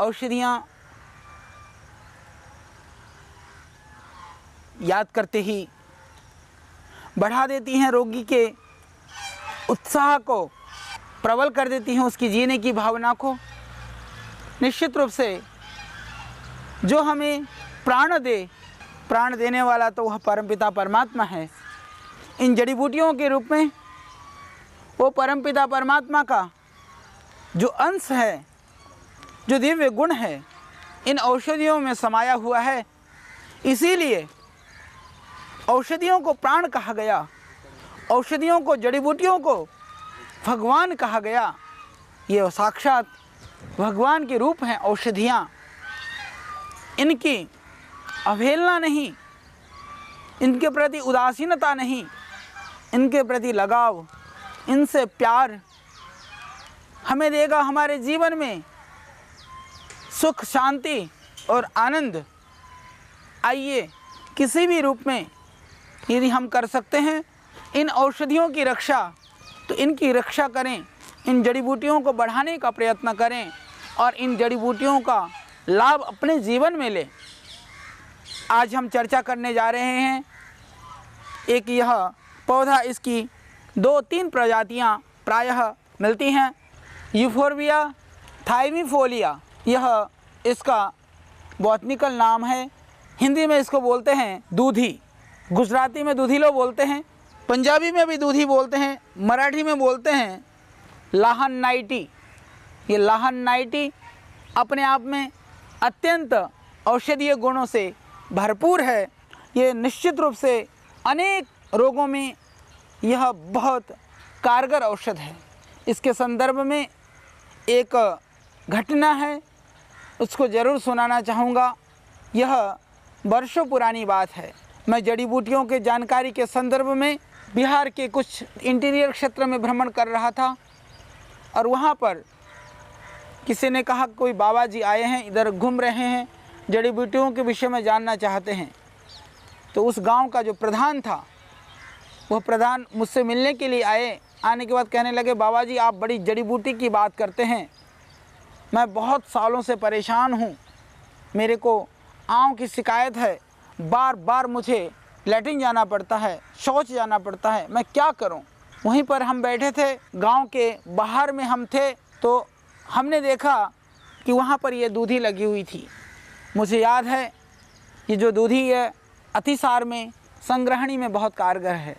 औषधियाँ याद करते ही बढ़ा देती हैं, रोगी के उत्साह को प्रबल कर देती हैं, उसकी जीने की भावना को। निश्चित रूप से जो हमें प्राण देने वाला तो वह परमपिता परमात्मा है। इन जड़ी बूटियों के रूप में वो परमपिता परमात्मा का जो अंश है, जो दिव्य गुण है, इन औषधियों में समाया हुआ है। इसीलिए औषधियों को प्राण कहा गया, औषधियों को, जड़ी बूटियों को भगवान कहा गया। ये साक्षात भगवान के रूप हैं औषधियाँ। इनकी अवहेलना नहीं, इनके प्रति उदासीनता नहीं, इनके प्रति लगाव, इनसे प्यार हमें देगा हमारे जीवन में सुख, शांति और आनंद। आइए किसी भी रूप में यदि हम कर सकते हैं इन औषधियों की रक्षा, तो इनकी रक्षा करें, इन जड़ी बूटियों को बढ़ाने का प्रयत्न करें और इन जड़ी बूटियों का लाभ अपने जीवन में लें। आज हम चर्चा करने जा रहे हैं, एक यह पौधा, इसकी 2-3 प्रजातियां प्रायः मिलती हैं। यूफोर्बिया थाइमिफोलिया यह इसका बॉटनिकल नाम है। हिंदी में इसको बोलते हैं दूधी, गुजराती में दूधीलो बोलते हैं, पंजाबी में भी दूधी बोलते हैं, मराठी में बोलते हैं लाहन नाइटी। ये लाहन नाइटी अपने आप में अत्यंत औषधीय गुणों से भरपूर है। ये निश्चित रूप से अनेक रोगों में यह बहुत कारगर औषध है। इसके संदर्भ में एक घटना है, उसको ज़रूर सुनाना चाहूँगा। यह वर्षों पुरानी बात है। मैं जड़ी बूटियों के जानकारी के संदर्भ में बिहार के कुछ इंटीरियर क्षेत्र में भ्रमण कर रहा था और वहाँ पर किसी ने कहा कोई बाबा जी आए हैं, इधर घूम रहे हैं, जड़ी बूटियों के विषय में जानना चाहते हैं। तो उस गांव का जो प्रधान था, वह प्रधान मुझसे मिलने के लिए आए। आने के बाद कहने लगे, बाबा जी आप बड़ी जड़ी बूटी की बात करते हैं, मैं बहुत सालों से परेशान हूँ, मेरे को आँव की शिकायत है, बार बार मुझे लैट्रिन जाना पड़ता है, शौच जाना पड़ता है, मैं क्या करूं। वहीं पर हम बैठे थे, गांव के बाहर में हम थे, तो हमने देखा कि वहां पर ये दूधी लगी हुई थी। मुझे याद है ये जो दूधी है अतिसार में, संग्रहणी में बहुत कारगर है।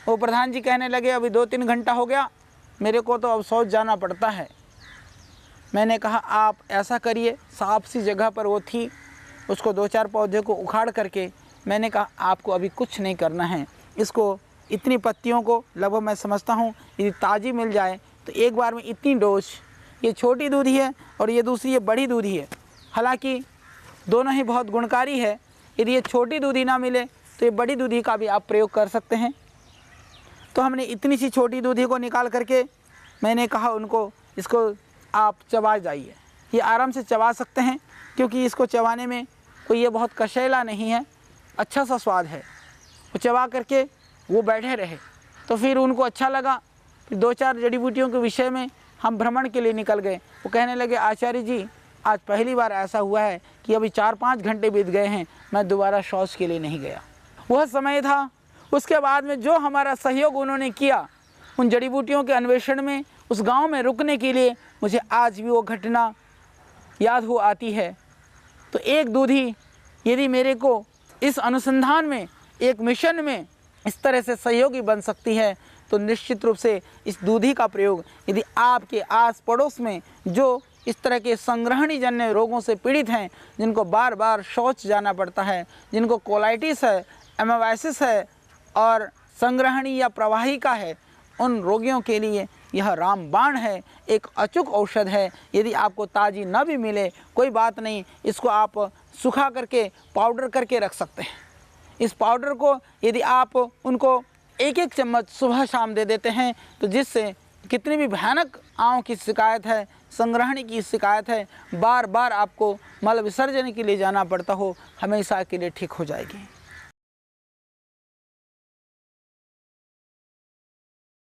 वो प्रधान जी कहने लगे अभी 2-3 घंटा हो गया, मेरे को तो अब शौच जाना पड़ता है। मैंने कहा आप ऐसा करिए, साफ सी जगह पर वो थी, उसको 2-4 पौधे को उखाड़ करके मैंने कहा आपको अभी कुछ नहीं करना है, इसको इतनी पत्तियों को लगभग मैं समझता हूँ यदि ताज़ी मिल जाए तो एक बार में इतनी डोज, ये छोटी दूधी है और ये दूसरी ये बड़ी दूधी है, हालांकि दोनों ही बहुत गुणकारी है। यदि ये छोटी दूधी ना मिले तो ये बड़ी दूधी का भी आप प्रयोग कर सकते हैं। तो हमने इतनी सी छोटी दूधी को निकाल करके मैंने कहा उनको, इसको आप चबा जाइए, ये आराम से चबा सकते हैं क्योंकि इसको चबाने में कोई ये बहुत कशेला नहीं है, अच्छा सा स्वाद है। वो चबा करके वो बैठे रहे, तो फिर उनको अच्छा लगा। फिर 2-4 जड़ी बूटियों के विषय में हम भ्रमण के लिए निकल गए। वो कहने लगे आचार्य जी आज पहली बार ऐसा हुआ है कि अभी 4-5 घंटे बीत गए हैं, मैं दोबारा शौच के लिए नहीं गया। वह समय था। उसके बाद में जो हमारा सहयोग उन्होंने किया उन जड़ी बूटियों के अन्वेषण में, उस गाँव में रुकने के लिए, मुझे आज भी वो घटना याद हो आती है। तो एक दूधी यदि मेरे को इस अनुसंधान में, एक मिशन में इस तरह से सहयोगी बन सकती है, तो निश्चित रूप से इस दूधी का प्रयोग यदि आपके आस पड़ोस में जो इस तरह के संग्रहणी जन्य रोगों से पीड़ित हैं, जिनको बार बार शौच जाना पड़ता है, जिनको कोलाइटिस है, एमावाइसिस है और संग्रहणी या प्रवाहिका है, उन रोगियों के लिए यह रामबाण है, एक अचूक औषध है। यदि आपको ताज़ी न भी मिले कोई बात नहीं, इसको आप सुखा करके पाउडर करके रख सकते हैं। इस पाउडर को यदि आप उनको 1-1 चम्मच सुबह शाम दे देते हैं, तो जिससे कितनी भी भयानक आँव की शिकायत है, संग्रहणी की शिकायत है, बार बार आपको मल विसर्जन के लिए जाना पड़ता हो, हमेशा के लिए ठीक हो जाएगी।